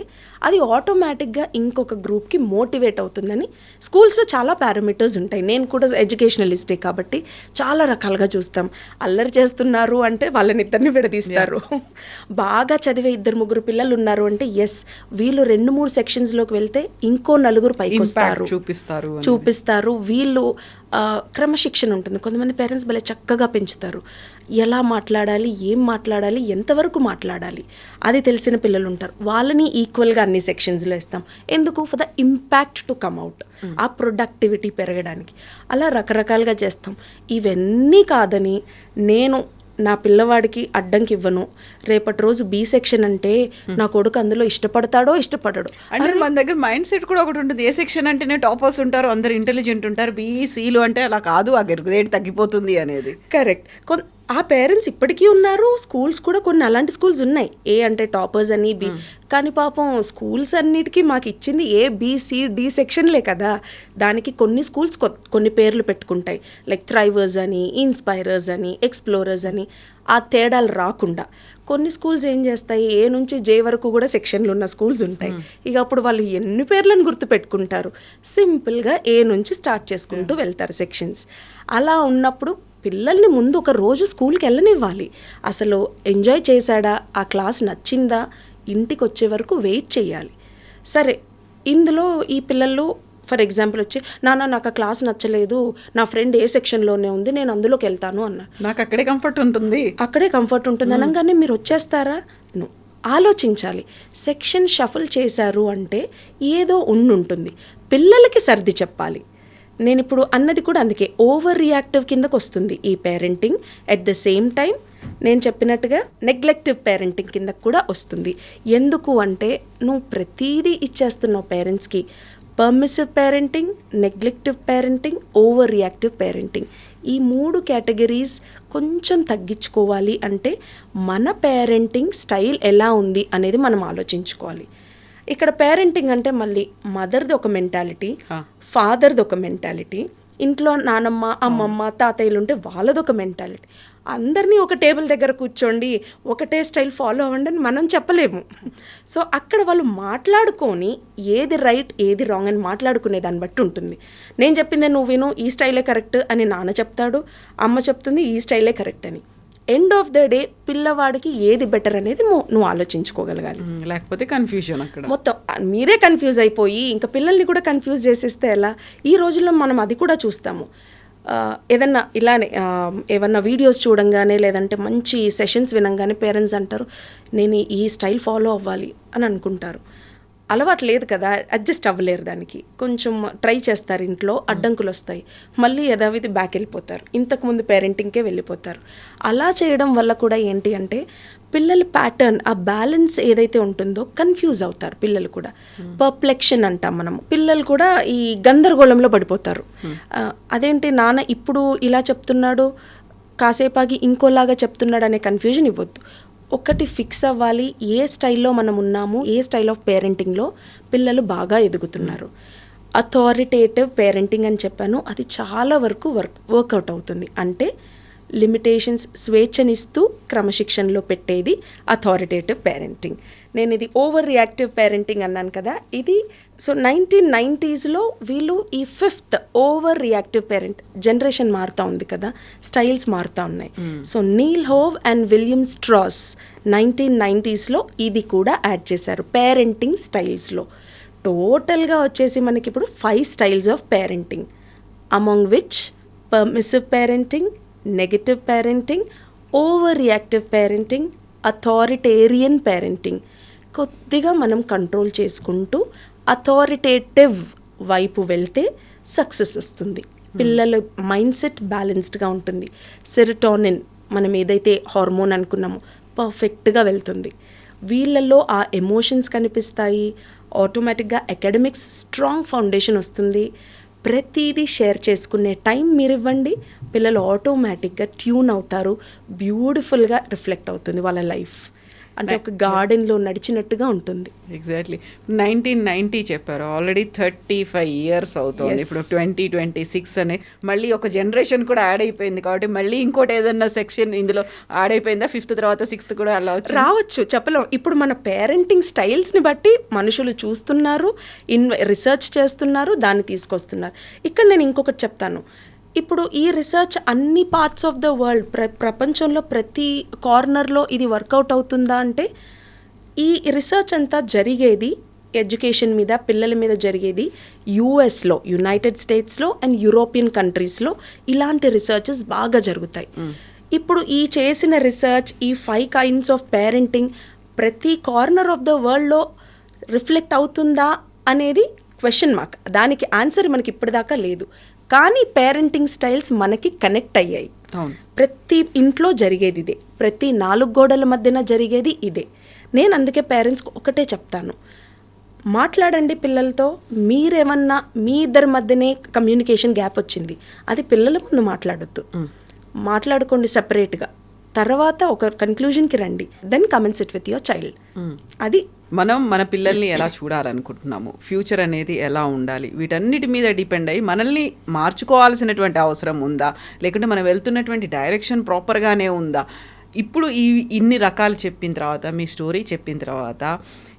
అది ఆటోమేటిక్గా ఇంకొక గ్రూప్కి మోటివేట్ అవుతుందని స్కూల్స్లో చాలా పారామీటర్స్ ఉంటాయి. నేను కూడా ఎడ్యుకేషనలిస్టే కాబట్టి చాలా రకాలుగా చూస్తాం. అల్లరి చేస్తున్నారు అంటే వాళ్ళని ఇద్దరిని విడదీస్తారు. బాగా చదివే 2-3 పిల్లలు ఉన్నారు అంటే ఎస్, వీళ్ళు 2-3 సెక్షన్స్లోకి వెళ్తే ఇంకో 4 పైకి వస్తారు, చూపిస్తారు. వీళ్ళు క్రమశిక్షణ ఉంటుంది. కొంతమంది పేరెంట్స్ భలే చక్కగా పెంచుతారు. ఎలా మాట్లాడాలి, ఏం మాట్లాడాలి, ఎంతవరకు మాట్లాడాలి అది తెలిసిన పిల్లలు ఉంటారు. వాళ్ళని ఈక్వల్గా అన్ని సెక్షన్స్లో ఇస్తాం. ఎందుకు? For the impact to come out, ఆ ప్రొడక్టివిటీ పెరగడానికి. అలా రకరకాలుగా చేస్తాం. ఇవన్నీ కాదని నేను నా పిల్లవాడికి అడ్డంకి ఇవ్వను, రేపటి రోజు బి సెక్షన్ అంటే నా కొడుకు అందులో ఇష్టపడడు అంటే మన దగ్గర మైండ్ సెట్ కూడా ఒకటి ఉంటుంది. ఏ సెక్షన్ అంటేనే టాపర్స్ ఉంటారు, అందరు ఇంటెలిజెంట్ ఉంటారు, బీఈసీలు అంటే అలా కాదు, ఆ గ్రేడ్ తగ్గిపోతుంది అనేది. కరెక్ట్. ఆ పేరెంట్స్ ఇప్పటికీ ఉన్నారు. స్కూల్స్ కూడా కొన్ని అలాంటి స్కూల్స్ ఉన్నాయి, ఏ అంటే టాపర్స్ అని, బి. కానీ పాపం స్కూల్స్ అన్నిటికీ మాకు ఇచ్చింది ఏ, బి, సి, డి సెక్షన్లే కదా. దానికి కొన్ని స్కూల్స్ కొన్ని పేర్లు పెట్టుకుంటాయి, లైక్ థ్రైవర్స్ అని, ఇన్స్పైరర్స్ అని, ఎక్స్ప్లోరర్స్ అని. ఆ తేడాలు రాకుండా కొన్ని స్కూల్స్ ఏం చేస్తాయి, ఏ నుంచి జే వరకు కూడా సెక్షన్లు ఉన్న స్కూల్స్ ఉంటాయి. ఇక అప్పుడు వాళ్ళు ఎన్ని పేర్లను గుర్తుపెట్టుకుంటారు? సింపుల్గా ఏ నుంచి స్టార్ట్ చేసుకుంటూ వెళ్తారు సెక్షన్స్. అలా ఉన్నప్పుడు పిల్లల్ని ముందు ఒక రోజు స్కూల్కి వెళ్ళనివ్వాలి. అసలు ఎంజాయ్ చేశాడా, ఆ క్లాస్ నచ్చిందా, ఇంటికి వచ్చే వరకు వెయిట్ చేయాలి. సరే, ఇందులో ఈ పిల్లలు ఫర్ ఎగ్జాంపుల్ వచ్చి, నాకు ఆ క్లాస్ నచ్చలేదు, నా ఫ్రెండ్ ఏ సెక్షన్లోనే ఉంది, నేను అందులోకి వెళ్తాను అన్న. నాకు అక్కడే కంఫర్ట్ ఉంటుంది అనగానే మీరు వచ్చేస్తారా? ఆలోచించాలి. సెక్షన్ షఫుల్ చేశారు అంటే ఏదో ఉంటుంది. పిల్లలకి సర్ది చెప్పాలి. నేను ఇప్పుడు అన్నది కూడా అందుకే ఓవర్ రియాక్టివ్ కిందకు వస్తుంది ఈ parenting. At the same time నేను చెప్పినట్టుగా నెగ్లెక్టివ్ పేరెంటింగ్ కిందకు కూడా వస్తుంది. ఎందుకు అంటే నువ్వు ప్రతీదీ ఇచ్చేస్తున్నావు పేరెంట్స్కి. Permissive parenting, neglective parenting, over reactive parenting, ఈ 3 కేటగిరీస్ కొంచెం తగ్గించుకోవాలి అంటే మన పేరెంటింగ్ స్టైల్ ఎలా ఉంది అనేది మనం ఆలోచించుకోవాలి. ఇక్కడ పేరెంటింగ్ అంటే మళ్ళీ మదర్ది ఒక మెంటాలిటీ, ఫాదర్ది ఒక మెంటాలిటీ, ఇంట్లో నానమ్మ, అమ్మమ్మ, తాతయ్యలు ఉంటే వాళ్ళది ఒక మెంటాలిటీ. అందరినీ ఒక టేబుల్ దగ్గర కూర్చోండి, ఒకటే స్టైల్ ఫాలో అవ్వండి అని మనం చెప్పలేము. సో అక్కడ వాళ్ళు మాట్లాడుకొని ఏది రైట్ ఏది రాంగ్ అని మాట్లాడుకునే దాన్ని బట్టి ఉంటుంది. నేను చెప్పిందే నువ్వు విను, ఈ స్టైలే కరెక్ట్ అని నాన్న చెప్తాడు, అమ్మ చెప్తుంది ఈ స్టైలే కరెక్ట్ అని. ఎండ్ ఆఫ్ ద డే పిల్లవాడికి ఏది బెటర్ అనేది నువ్వు ఆలోచించుకోగలగాలి. లేకపోతే కన్ఫ్యూజన్, అక్కడ మొత్తం మీరే కన్ఫ్యూజ్ అయిపోయి ఇంకా పిల్లల్ని కూడా కన్ఫ్యూజ్ చేసేస్తే ఎలా? ఈ రోజుల్లో మనం అది కూడా చూస్తాము. ఏదన్నా ఇలానే ఏమన్నా వీడియోస్ చూడంగానే లేదంటే మంచి సెషన్స్ వినంగానే పేరెంట్స్ అంటారు, నేను ఈ స్టైల్ ఫాలో అవ్వాలి అని అనుకుంటారు. అలవాటు లేదు కదా, అడ్జస్ట్ అవ్వలేరు దానికి, కొంచెం ట్రై చేస్తారు, ఇంట్లో అడ్డంకులు వస్తాయి, మళ్ళీ యథావిధి బ్యాక్ వెళ్ళిపోతారు, ఇంతకుముందు పేరెంటింగ్కే వెళ్ళిపోతారు. అలా చేయడం వల్ల కూడా ఏంటి అంటే పిల్లల ప్యాటర్న్, ఆ బ్యాలెన్స్ ఏదైతే ఉంటుందో కన్ఫ్యూజ్ అవుతారు పిల్లలు కూడా. పర్ప్లెక్షన్ అంటాం మనం. పిల్లలు కూడా ఈ గందరగోళంలో పడిపోతారు. అదేంటి నాన్న ఇప్పుడు ఇలా చెప్తున్నాడు, కాసేపాగి ఇంకోలాగా చెప్తున్నాడు అనే కన్ఫ్యూజన్ ఇవ్వద్దు. ఒకటి ఫిక్స్ అవ్వాలి, ఏ స్టైల్లో మనం ఉన్నాము, ఏ స్టైల్ ఆఫ్ పేరెంటింగ్లో పిల్లలు బాగా ఎదుగుతున్నారు. అథారిటేటివ్ పేరెంటింగ్ అని చెప్పాను, అది చాలా వరకు వర్కౌట్ అవుతుంది. అంటే లిమిటేషన్స్, స్వేచ్ఛనిస్తూ క్రమశిక్షణలో పెట్టేది అథారిటేటివ్ పేరెంటింగ్. నేను ఇది ఓవర్ రియాక్టివ్ పేరెంటింగ్ అన్నాను కదా, ఇది సో 1990s వీళ్ళు ఈ 5th over reactive parent. Generation మారుతూ ఉంది కదా, స్టైల్స్ మారుతూ ఉన్నాయి. So Neil Howe and William Strauss 1990s ఇది కూడా యాడ్ చేశారు పేరెంటింగ్ స్టైల్స్లో. టోటల్గా వచ్చేసి మనకి ఇప్పుడు 5 styles of parenting, among which permissive parenting, negative parenting, over reactive parenting, authoritarian parenting. కొద్దిగా మనం కంట్రోల్ చేసుకుంటూ అథారిటేటివ్ వైపు వెళ్తే సక్సెస్ వస్తుంది. పిల్లల మైండ్ సెట్ బ్యాలెన్స్డ్గా ఉంటుంది. సెరటోనిన్ మనం ఏదైతే హార్మోన్ అనుకున్నామో పర్ఫెక్ట్గా వెళ్తుంది. వీళ్ళల్లో ఆ ఎమోషన్స్ కనిపిస్తాయి. ఆటోమేటిక్గా అకాడమిక్స్ స్ట్రాంగ్ ఫౌండేషన్ వస్తుంది. ప్రతిదీ షేర్ చేసుకునే టైం మీరు ఇవ్వండి, పిల్లలు ఆటోమేటిక్గా ట్యూన్ అవుతారు. బ్యూటిఫుల్గా రిఫ్లెక్ట్ అవుతుంది వాళ్ళ లైఫ్. అంటే ఒక గార్డెన్లో నడిచినట్టుగా ఉంటుంది. ఎగ్జాక్ట్లీ. 1990 చెప్పారు, ఆల్రెడీ 35 years అవుతుంది. ఇప్పుడు 2026 అనే మళ్ళీ ఒక జనరేషన్ కూడా యాడ్ అయిపోయింది. కాబట్టి మళ్ళీ ఇంకోటి ఏదన్నా సెక్షన్ ఇందులో యాడ్ అయిపోయిందా? 5th తర్వాత 6th కూడా అలా రావచ్చు, చెప్పలేం. ఇప్పుడు మన పేరెంటింగ్ స్టైల్స్ని బట్టి మనుషులు చూస్తున్నారు, రీసెర్చ్ చేస్తున్నారు, దాన్ని తీసుకొస్తున్నారు. ఇక్కడ నేను ఇంకొకటి చెప్తాను. ఇప్పుడు ఈ రీసెర్చ్ అన్ని పార్ట్స్ ఆఫ్ ద వరల్డ్, ప్రపంచంలో ప్రతి కార్నర్లో ఇది వర్కౌట్ అవుతుందా అంటే, ఈ రీసెర్చ్ అంతా జరిగేది ఎడ్యుకేషన్ మీద, పిల్లల మీద జరిగేది యూఎస్లో, యునైటెడ్ స్టేట్స్లో అండ్ యూరోపియన్ కంట్రీస్లో ఇలాంటి రీసెర్చెస్ బాగా జరుగుతాయి. ఇప్పుడు ఈ చేసిన రీసెర్చ్, ఈ 5 kinds ఆఫ్ పేరెంటింగ్ ప్రతి కార్నర్ ఆఫ్ ద వరల్డ్లో రిఫ్లెక్ట్ అవుతుందా అనేది క్వశ్చన్ మార్క్. దానికి ఆన్సర్ మనకి ఇప్పటిదాకా లేదు. కానీ పేరెంటింగ్ స్టైల్స్ మనకి కనెక్ట్ అయ్యాయి. ప్రతి ఇంట్లో జరిగేది ఇదే, ప్రతి 4 గోడల మధ్యన జరిగేది ఇదే. నేను అందుకే పేరెంట్స్కి ఒకటే చెప్తాను, మాట్లాడండి పిల్లలతో. మీరేమన్నా మీ ఇద్దరి మధ్యనే కమ్యూనికేషన్ గ్యాప్ వచ్చింది, అది పిల్లల ముందు మాట్లాడొద్దు. మాట్లాడుకోండి సెపరేట్గా, తర్వాత ఒక కన్క్లూజన్కి రండి, then come and sit with your child. అది మనం మన పిల్లల్ని ఎలా చూడాలనుకుంటున్నాము, ఫ్యూచర్ అనేది ఎలా ఉండాలి, వీటన్నిటి మీద డిపెండ్ అయ్యి మనల్ని మార్చుకోవాల్సినటువంటి అవసరం ఉందా, లేకుంటే మనం వెళ్తున్నటువంటి డైరెక్షన్ ప్రాపర్గానే ఉందా. ఇప్పుడు ఇన్ని రకాలు చెప్పిన తర్వాత, మీ స్టోరీ చెప్పిన తర్వాత,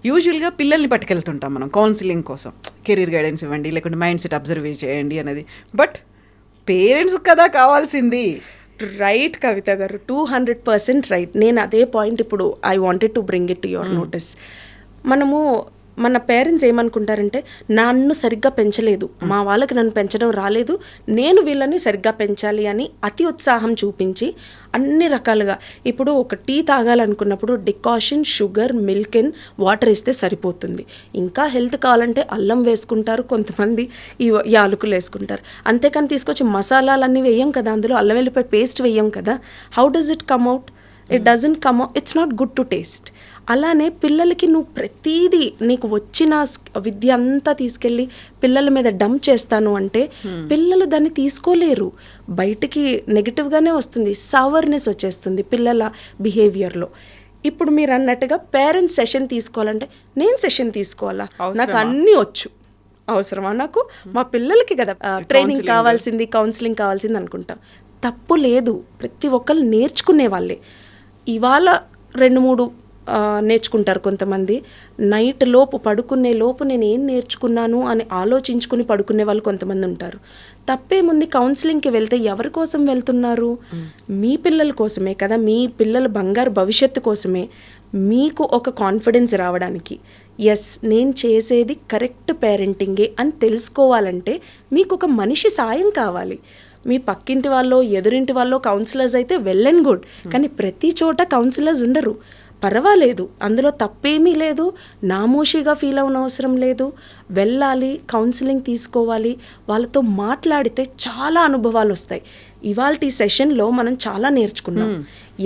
యూజువల్గా పిల్లల్ని పట్టుకెళ్తుంటాం మనం కౌన్సిలింగ్ కోసం, కెరీర్ గైడెన్స్ ఇవ్వండి, లేకుంటే మైండ్ సెట్ అబ్జర్వ్ చేయండి అనేది. బట్ పేరెంట్స్ కదా కావాల్సింది. రైట్ కవిత గారు, 200% రైట్. నేను అదే పాయింట్ ఇప్పుడు I wanted to bring it to your notice. మనము మన పేరెంట్స్ ఏమనుకుంటారంటే, నన్ను సరిగ్గా పెంచలేదు, మా వాళ్ళకి నన్ను పెంచడం రాలేదు, నేను వీళ్ళని సరిగ్గా పెంచాలి అని అతి ఉత్సాహం చూపించి అన్ని రకాలుగా, ఇప్పుడు ఒక టీ తాగాలనుకున్నప్పుడు decoction, sugar, milk and water వేస్తే సరిపోతుంది. ఇంకా హెల్త్ కావాలంటే అల్లం వేసుకుంటారు, కొంతమంది ఈ యాలకులు వేసుకుంటారు. అంతేకాని తీసుకొచ్చి మసాలాలన్నీ వేయం కదా, అందులో అల్లం వెల్లిపాయ పేస్ట్ వేయం కదా. How does it come out? It doesn't come out, it's not good to taste. అలానే పిల్లలకి నువ్వు ప్రతిదీ నీకు వచ్చిన విద్య అంతా తీసుకెళ్ళి పిల్లల మీద డంప్ చేస్తాను అంటే పిల్లలు దాన్ని తీసుకోలేరు. బయటికి నెగిటివ్గానే వస్తుంది, సవర్నెస్ వచ్చేస్తుంది పిల్లల బిహేవియర్లో. ఇప్పుడు మీరు అన్నట్టుగా పేరెంట్స్ సెషన్ తీసుకోవాలంటే, నేను సెషన్ తీసుకోవాలా, నాకు అన్నీ వచ్చు, అవసరమా నాకు? మా పిల్లలకి కదా ట్రైనింగ్ కావాల్సింది, కౌన్సిలింగ్ కావాల్సింది అనుకుంటాం. తప్పు లేదు, ప్రతి ఒక్కరు నేర్చుకునే వాళ్ళే. ఇవాళ 2-3 నేర్చుకుంటారు కొంతమంది, నైట్ లోపు పడుకునే లోపు నేను ఏం నేర్చుకున్నాను అని ఆలోచించుకుని పడుకునే వాళ్ళు కొంతమంది ఉంటారు. తప్పేముంది, కౌన్సిలింగ్కి వెళ్తే ఎవరి కోసం వెళ్తున్నారు? మీ పిల్లల కోసమే కదా, మీ పిల్లల బంగారు భవిష్యత్తు కోసమే, మీకు ఒక కాన్ఫిడెన్స్ రావడానికి. ఎస్, నేను చేసేది కరెక్ట్ పేరెంటింగే అని తెలుసుకోవాలంటే మీకు ఒక మనిషి సాయం కావాలి. మీ పక్కింటి వాళ్ళు, ఎదురింటి వాళ్ళు కౌన్సిలర్స్ అయితే వెల్ అండ్ గుడ్, కానీ ప్రతి చోట కౌన్సిలర్స్ ఉండరు. పర్వాలేదు, అందులో తప్పేమీ లేదు, నామోషిగా ఫీల్ అవ్వనవసరం అవసరం లేదు. వెళ్ళాలి, కౌన్సిలింగ్ తీసుకోవాలి, వాళ్ళతో మాట్లాడితే చాలా అనుభవాలు వస్తాయి. ఇవాల్టి సెషన్లో మనం చాలా నేర్చుకున్నాం.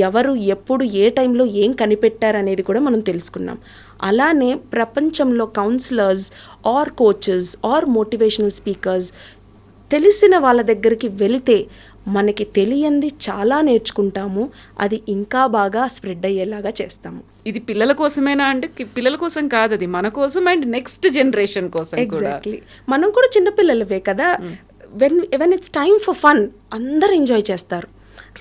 ఎవరు ఎప్పుడు ఏ టైంలో ఏం కనిపెట్టారనేది కూడా మనం తెలుసుకున్నాం. అలానే ప్రపంచంలో counsellors or coaches or motivational speakers తెలిసిన వాళ్ళ దగ్గరికి వెళితే మనకి తెలియంది చాలా నేర్చుకుంటాము. అది ఇంకా బాగా స్ప్రెడ్ అయ్యేలాగా చేస్తాము. ఇది పిల్లల కోసమేనా అంటే పిల్లల కోసం కాదు, అది మన కోసం అండ్ నెక్స్ట్ జనరేషన్ కోసం. ఎగ్జాక్ట్లీ, మనం కూడా చిన్నపిల్లలవే కదా. When it's time for fun అందరు ఎంజాయ్ చేస్తారు.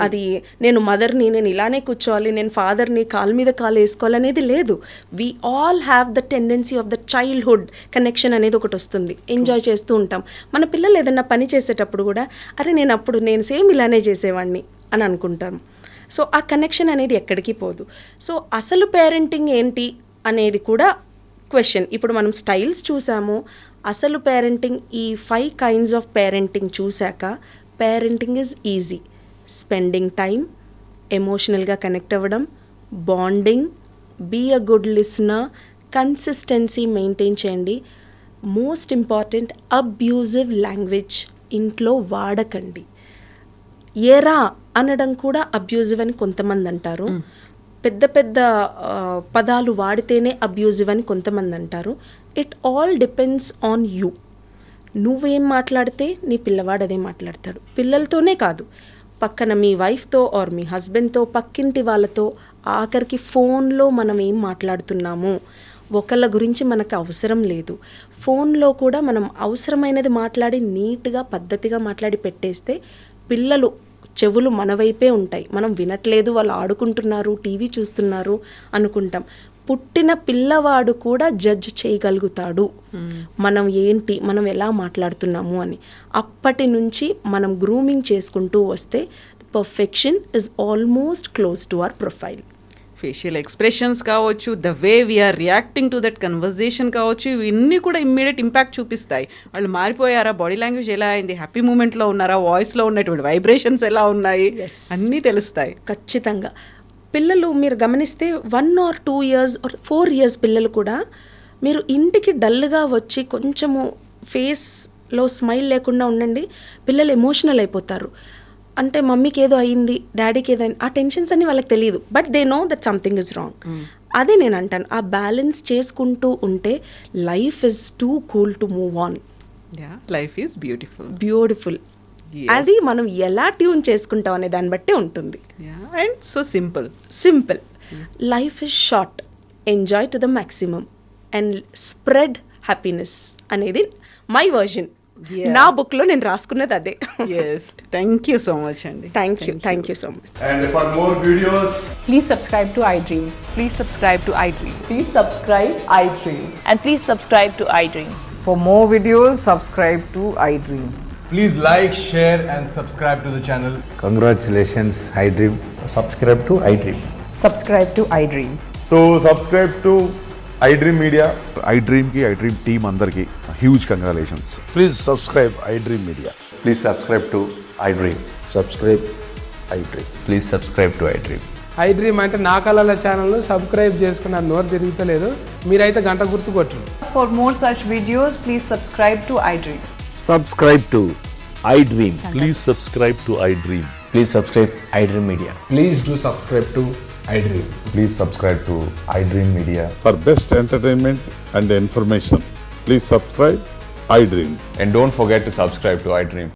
అది నేను మదర్ని, నేను ఇలానే కూర్చోవాలి, నేను ఫాదర్ని, కాలు మీద కాలు వేసుకోవాలనేది లేదు. We all have the tendency of the childhood connection అనేది ఒకటి వస్తుంది. ఎంజాయ్ చేస్తూ ఉంటాం. మన పిల్లలు ఏదైనా పని చేసేటప్పుడు కూడా అరే నేను సేమ్ ఇలానే చేసేవాడిని అని అనుకుంటాం. సో ఆ కనెక్షన్ అనేది ఎక్కడికి పోదు. సో అసలు పేరెంటింగ్ ఏంటి అనేది కూడా క్వశ్చన్. ఇప్పుడు మనం స్టైల్స్ చూసాము. అసలు పేరెంటింగ్, ఈ 5 kinds ఆఫ్ పేరెంటింగ్ చూశాక parenting is easy. Spending time, ఎమోషనల్గా కనెక్ట్ అవ్వడం, bonding, be a good listener, consistency maintain చేయండి. మోస్ట్ ఇంపార్టెంట్, అబ్యూజివ్ లాంగ్వేజ్ ఇంట్లో వాడకండి. ఏరా అనడం కూడా అబ్యూజివ్ అని కొంతమంది అంటారు. పెద్ద పెద్ద పదాలు వాడితేనే అబ్యూజివ్ అని కొంతమంది అంటారు. It all depends on you. నువ్వేం మాట్లాడితే నీ పిల్లవాడు అదే మాట్లాడతాడు. పిల్లలతోనే కాదు, పక్కన మీ వైఫ్తో ఆర్ మీ హస్బెండ్తో, పక్కింటి వాళ్ళతో, ఆఖరికి ఫోన్లో మనం ఏం మాట్లాడుతున్నాము, ఒకళ్ళ గురించి మనకు అవసరం లేదు. ఫోన్లో కూడా మనం అవసరమైనది మాట్లాడి నీట్గా పద్ధతిగా మాట్లాడి పెట్టేస్తే పిల్లలు చెవులు మన వైపే ఉంటాయి. మనం వినట్లేదు, వాళ్ళు ఆడుకుంటున్నారు, టీవీ చూస్తున్నారు అనుకుంటాం. పుట్టిన పిల్లవాడు కూడా జడ్జ్ చేయగలుగుతాడు మనం ఏంటి, మనం ఎలా మాట్లాడుతున్నాము అని. అప్పటి నుంచి మనం గ్రూమింగ్ చేసుకుంటూ వస్తే perfection is almost close to our profile. Facial expressions కావచ్చు, the way we are reacting to that conversation కావచ్చు, ఇవన్నీ కూడా ఇమ్మీడియట్ ఇంపాక్ట్ చూపిస్తాయి. వాళ్ళు మారిపోయారా, బాడీ లాంగ్వేజ్ ఎలా అయింది, హ్యాపీ మూమెంట్లో ఉన్నారా, వాయిస్లో ఉన్నటువంటి వైబ్రేషన్స్ ఎలా ఉన్నాయి, అన్నీ తెలుస్తాయి. ఖచ్చితంగా. పిల్లలు మీరు గమనిస్తే 1 or 2 years or 4 years పిల్లలు కూడా మీరు ఇంటికి డల్గా వచ్చి కొంచెము ఫేస్లో స్మైల్ లేకుండా ఉండండి, పిల్లలు ఎమోషనల్ అయిపోతారు. అంటే మమ్మీకి ఏదో అయింది, డాడీకి ఏదో అయింది, ఆ టెన్షన్స్ అన్ని వాళ్ళకి తెలియదు, but they know that something is wrong. అదే నేను అంటాను, ఆ బ్యాలెన్స్ చేసుకుంటూ ఉంటే life is two cool to move on. Life is beautiful. Beautiful. అది మనం ఎలా ట్యూన్ చేసుకుంటాం అనే దాన్ని బట్టే ఉంటుంది. And so simple. Life is short, enjoy to the maximum and spread happiness అనేది మై వర్జన్. నా బుక్లో నేను రాసుకున్నది అదే. థ్యాంక్ యూ సో మచ్ అండి. Thank you so much. And for more videos, Please subscribe to iDream. Please subscribe to iDream. Please subscribe iDream. And please subscribe to iDream. For more videos, subscribe to iDream. please like, share and subscribe to the channel. Congratulations, iDream. Subscribe to iDream. Subscribe to iDream. So subscribe to iDream Media. iDream team అందరికి huge congratulations. Please subscribe iDream Media. Please subscribe to iDream. Subscribe iDream. Please subscribe to iDream. iDream అంటే నా కళల channel subscribe చేసుకున్న నోరు తిరుగుతలేదు, మీరైతే గంట గుర్తు కొట్టండి. For more such videos, please subscribe to iDream. Subscribe to iDream. Please subscribe to iDream. Please subscribe iDream Media. Please do subscribe to iDream. Please subscribe to iDream Media. For best entertainment and information, please subscribe iDream. And don't forget to subscribe to iDream.